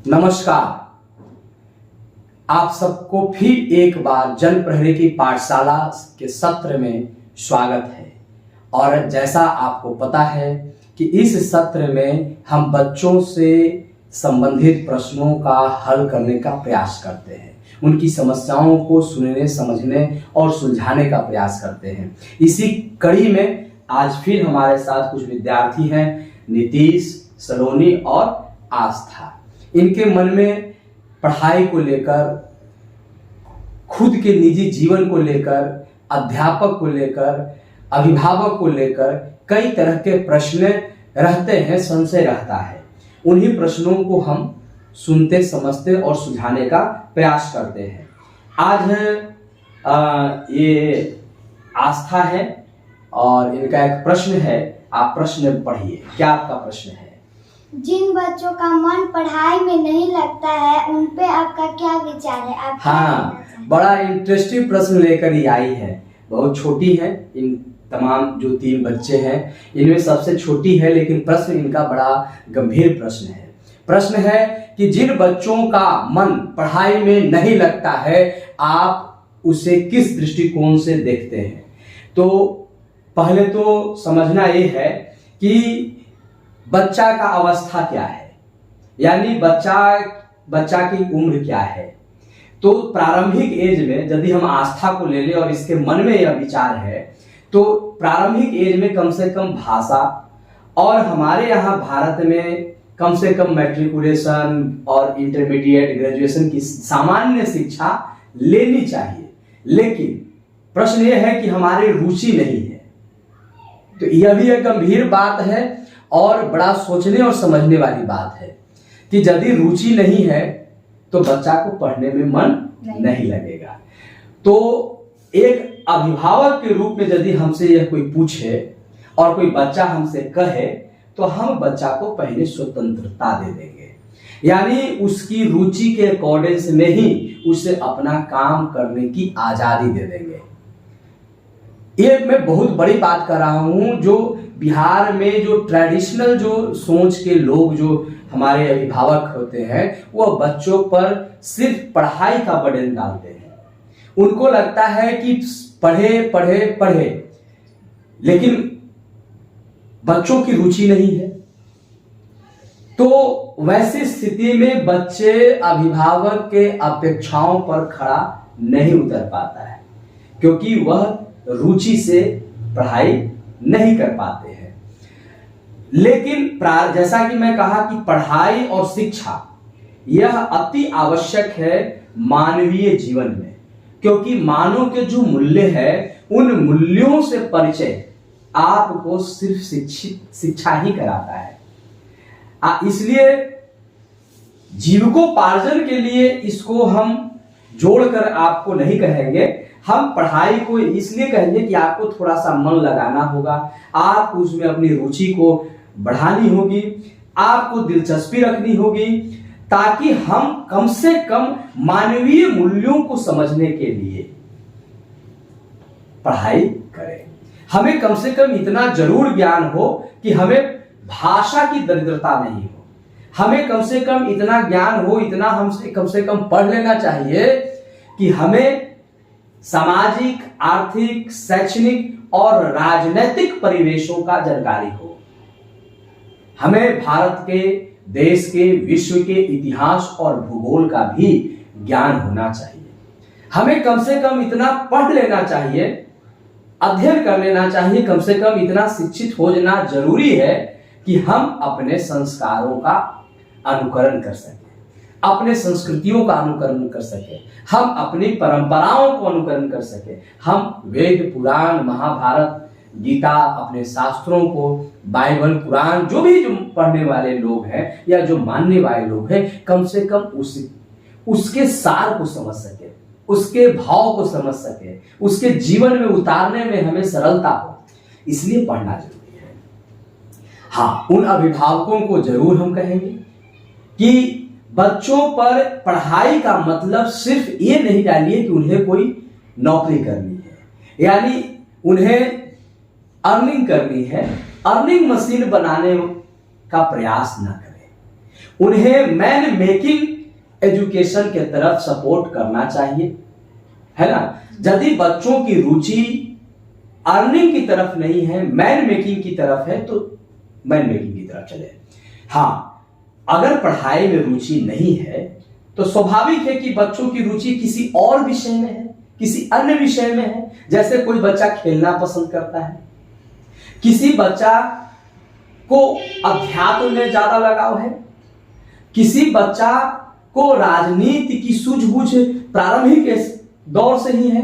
नमस्कार। आप सबको फिर एक बार जन प्रहरी की पाठशाला के सत्र में स्वागत है। और जैसा आपको पता है कि इस सत्र में हम बच्चों से संबंधित प्रश्नों का हल करने का प्रयास करते हैं, उनकी समस्याओं को सुनने, समझने और सुलझाने का प्रयास करते हैं। इसी कड़ी में आज फिर हमारे साथ कुछ विद्यार्थी हैं, नीतीश, सलोनी और आस्था। इनके मन में पढ़ाई को लेकर, खुद के निजी जीवन को लेकर, अध्यापक को लेकर, अभिभावक को लेकर कई तरह के प्रश्न रहते हैं, संशय रहता है। उन्हीं प्रश्नों को हम सुनते, समझते और सुलझाने का प्रयास करते हैं। आज ये आस्था है और इनका एक प्रश्न है। आप प्रश्न पढ़िए। क्या आपका प्रश्न है? जिन बच्चों का मन पढ़ाई में नहीं लगता है उन पे आपका क्या विचार है? आप हाँ, बड़ा इंटरेस्टिंग प्रश्न लेकर ही आई है। बहुत छोटी है, इन तमाम जो 3 बच्चे हैं इनमें सबसे छोटी है, लेकिन प्रश्न इनका बड़ा गंभीर प्रश्न है। प्रश्न है कि जिन बच्चों का मन पढ़ाई में नहीं लगता है आप उसे किस दृष्टिकोण से देखते हैं? तो पहले तो समझना ये है कि बच्चा का अवस्था क्या है, यानी बच्चा की उम्र क्या है। तो प्रारंभिक एज में यदि हम आस्था को ले लें और इसके मन में यह विचार है तो प्रारंभिक एज में कम से कम भाषा और हमारे यहाँ भारत में कम से कम मैट्रिकुलेशन और इंटरमीडिएट, ग्रेजुएशन की सामान्य शिक्षा लेनी चाहिए। लेकिन प्रश्न यह है कि हमारी रुचि नहीं है। तो यह भी एक गंभीर बात है और बड़ा सोचने और समझने वाली बात है कि यदि रुचि नहीं है तो बच्चा को पढ़ने में मन नहीं लगेगा। तो एक अभिभावक के रूप में यदि हमसे यह कोई पूछे और कोई बच्चा हमसे कहे तो हम बच्चा को पहले स्वतंत्रता दे देंगे, यानी उसकी रुचि के अकॉर्डिंग्स में ही उसे अपना काम करने की आजादी दे देंगे। ये मैं बहुत बड़ी बात कर रहा हूं। जो बिहार में जो ट्रेडिशनल जो सोच के लोग, जो हमारे अभिभावक होते हैं, वो बच्चों पर सिर्फ पढ़ाई का बर्डन डालते हैं। उनको लगता है कि पढ़े पढ़े पढ़े, लेकिन बच्चों की रुचि नहीं है। तो वैसी स्थिति में बच्चे अभिभावक के अपेक्षाओं पर खड़ा नहीं उतर पाता है, क्योंकि वह रुचि से पढ़ाई नहीं कर पाते हैं। लेकिन जैसा कि मैं कहा कि पढ़ाई और शिक्षा यह अति आवश्यक है मानवीय जीवन में, क्योंकि मानव के जो मूल्य है उन मूल्यों से परिचय आपको सिर्फ शिक्षा ही कराता है। इसलिए जीविकोपार्जन के लिए इसको हम जोड़कर आपको नहीं कहेंगे। हम पढ़ाई को इसलिए कहेंगे कि आपको थोड़ा सा मन लगाना होगा, आपको उसमें अपनी रुचि को बढ़ानी होगी, आपको दिलचस्पी रखनी होगी, ताकि हम कम से कम मानवीय मूल्यों को समझने के लिए पढ़ाई करें। हमें कम से कम इतना जरूर ज्ञान हो कि हमें भाषा की दरिद्रता नहीं हो। हमें कम से कम इतना ज्ञान हो, इतना हमसे कम से कम पढ़ लेना चाहिए कि हमें सामाजिक, आर्थिक, शैक्षणिक और राजनीतिक परिवेशों का जानकारी हो। हमें भारत के, देश के, विश्व के इतिहास और भूगोल का भी ज्ञान होना चाहिए। हमें कम से कम इतना पढ़ लेना चाहिए, अध्ययन कर लेना चाहिए, कम से कम इतना शिक्षित हो जाना जरूरी है कि हम अपने संस्कारों का अनुकरण कर सकें, अपने संस्कृतियों का अनुकरण कर सके, हम अपनी परंपराओं को अनुकरण कर सके। हम वेद, पुराण, महाभारत, गीता, अपने शास्त्रों को, बाइबल, कुरान, जो भी जो पढ़ने वाले लोग हैं या जो मानने वाले लोग हैं, कम से कम उसके सार को समझ सके, उसके भाव को समझ सके, उसके जीवन में उतारने में हमें सरलता हो। इसलिए पढ़ना जरूरी है। हाँ, उन अभिभावकों को जरूर हम कहेंगे कि बच्चों पर पढ़ाई का मतलब सिर्फ ये नहीं डालिए कि उन्हें कोई नौकरी करनी है, यानी उन्हें अर्निंग करनी है। अर्निंग मशीन बनाने का प्रयास न करें। उन्हें मैन मेकिंग एजुकेशन के तरफ सपोर्ट करना चाहिए, है ना। यदि बच्चों की रुचि अर्निंग की तरफ नहीं है, मैन मेकिंग की तरफ है, तो मैन मेकिंग की तरफ चले। हाँ, अगर पढ़ाई में रुचि नहीं है तो स्वाभाविक है कि बच्चों की रुचि किसी और विषय में है, किसी अन्य विषय में है। जैसे कोई बच्चा खेलना पसंद करता है, किसी बच्चा को अध्यात्म में ज्यादा लगाव है, किसी बच्चा को राजनीति की सूझबूझ प्रारंभिक दौर से ही है,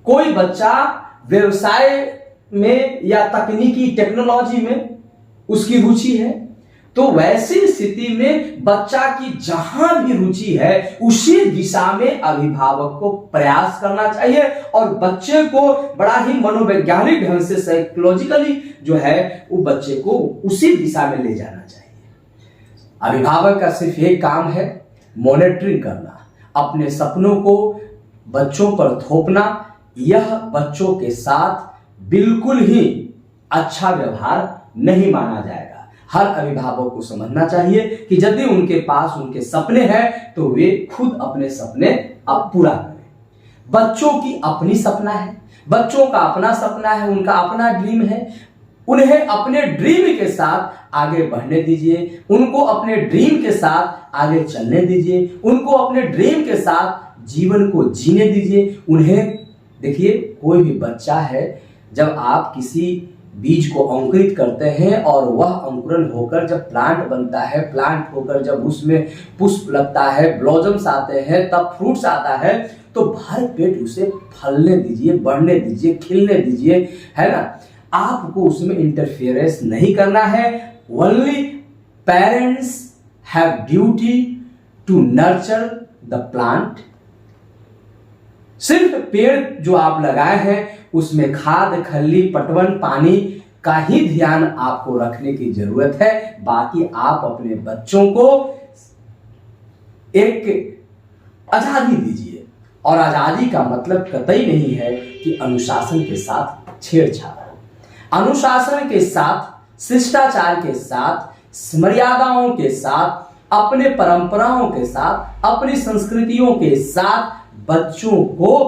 कोई बच्चा व्यवसाय में या तकनीकी टेक्नोलॉजी में उसकी रुचि है। तो वैसी स्थिति में बच्चा की जहां भी रुचि है उसी दिशा में अभिभावक को प्रयास करना चाहिए और बच्चे को बड़ा ही मनोवैज्ञानिक ढंग से साइकोलॉजिकली जो है वो बच्चे को उसी दिशा में ले जाना चाहिए। अभिभावक का सिर्फ एक काम है, मॉनिटरिंग करना, अपने सपनों को बच्चों पर थोपना। यह बच्चों के साथ बिल्कुल ही अच्छा व्यवहार नहीं माना जाएगा। हर अभिभावक को समझना चाहिए कि यदि उनके पास उनके सपने हैं तो वे खुद अपने सपने अब पूरा करें। बच्चों की अपनी सपना है, बच्चों का अपना सपना है, उनका अपना ड्रीम है। उन्हें अपने ड्रीम के साथ आगे बढ़ने दीजिए, उनको अपने ड्रीम के साथ आगे चलने दीजिए, उनको अपने ड्रीम के साथ जीवन को जीने दीजिए। उन्हें देखिए, कोई भी बच्चा है, जब आप किसी बीज को अंकुरित करते हैं और वह अंकुरन होकर जब प्लांट बनता है, प्लांट होकर जब उसमें पुष्प लगता है, ब्लॉसम्स आते हैं, तब फ्रूट्स आता है, तो भर पेट उसे फलने दीजिए, बढ़ने दीजिए, खिलने दीजिए, है ना। आपको उसमें इंटरफेरेंस नहीं करना है। Only parents have duty to nurture the plant. सिर्फ पेड़ जो आप लगाए हैं उसमें खाद, खल्ली, पटवन, पानी का ही ध्यान आपको रखने की जरूरत है। बाकी आप अपने बच्चों को एक आजादी दीजिए, और आजादी का मतलब कतई नहीं है कि अनुशासन के साथ छेड़छाड़। अनुशासन के साथ, शिष्टाचार के साथ, मर्यादाओं के साथ, अपने परंपराओं के साथ, अपनी संस्कृतियों के साथ बच्चों को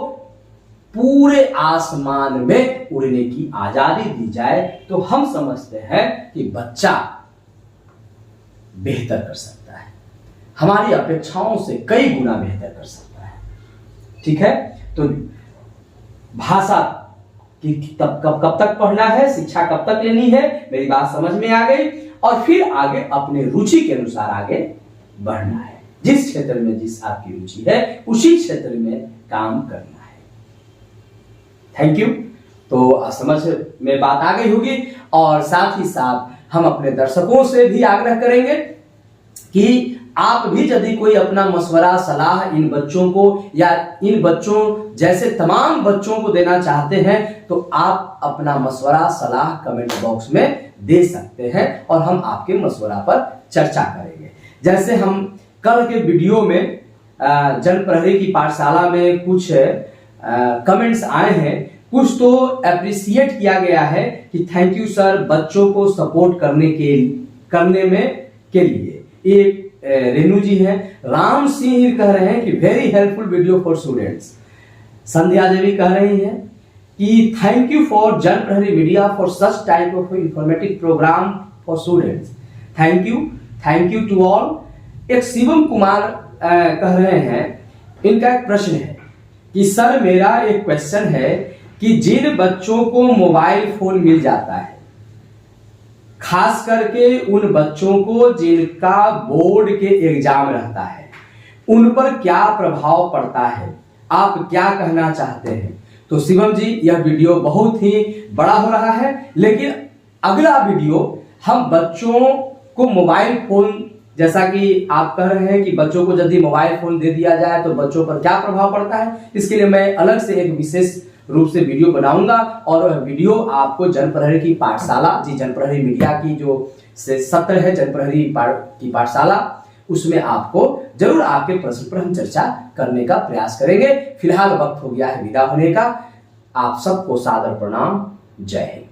पूरे आसमान में उड़ने की आजादी दी जाए तो हम समझते हैं कि बच्चा बेहतर कर सकता है, हमारी अपेक्षाओं से कई गुना बेहतर कर सकता है। ठीक है, तो भाषा की कब तक पढ़ना है, शिक्षा कब तक लेनी है, मेरी बात समझ में आ गई। और फिर आगे अपने रुचि के अनुसार आगे बढ़ना है। जिस क्षेत्र में जिस आपकी रुचि है उसी क्षेत्र में काम करना है। Thank you. तो समझ में बात आ गई होगी, और साथ ही साथ हम अपने दर्शकों से भी आग्रह करेंगे कि आप भी यदि कोई अपना मशवरा, सलाह इन बच्चों को या इन बच्चों जैसे तमाम बच्चों को देना चाहते हैं तो आप अपना मशवरा, सलाह कमेंट बॉक्स में दे सकते हैं और हम आपके मशवरा पर चर्चा करेंगे। जैसे हम कल के वीडियो में जन प्रहरी की पाठशाला में कुछ कमेंट्स आए हैं, कुछ तो अप्रिशिएट किया गया है कि थैंक यू सर बच्चों को सपोर्ट करने में के लिए। एक रेनू जी हैं, राम सिंह कह रहे हैं कि very helpful video for students. Sandhya Devi कह रही हैं कि thank you for Jan Prahari media for such type of informative program for students. Thank you to all. एक शिवम कुमार कह रहे हैं, इनका एक प्रश्न है कि सर मेरा एक क्वेश्चन है कि जिन बच्चों को मोबाइल फोन मिल जाता है, खास करके उन बच्चों को जिनका बोर्ड के एग्जाम रहता है, उन पर क्या प्रभाव पड़ता है, आप क्या कहना चाहते हैं? तो शिवम जी, यह वीडियो बहुत ही बड़ा हो रहा है, लेकिन अगला वीडियो हम बच्चों को मोबाइल फोन, जैसा कि आप कह रहे हैं कि बच्चों को यदि मोबाइल फोन दे दिया जाए तो बच्चों पर क्या प्रभाव पड़ता है, इसके लिए मैं अलग से एक विशेष रूप से वीडियो बनाऊंगा और वह वीडियो आपको जन प्रहरी की पाठशाला, जी जन प्रहरी मीडिया की जो सत्र है जन प्रहरी की पाठशाला, उसमें आपको जरूर आपके प्रश्न पर हम चर्चा करने का प्रयास करेंगे। फिलहाल वक्त हो गया है विदा होने का। आप सबको सादर प्रणाम। जय हिंद।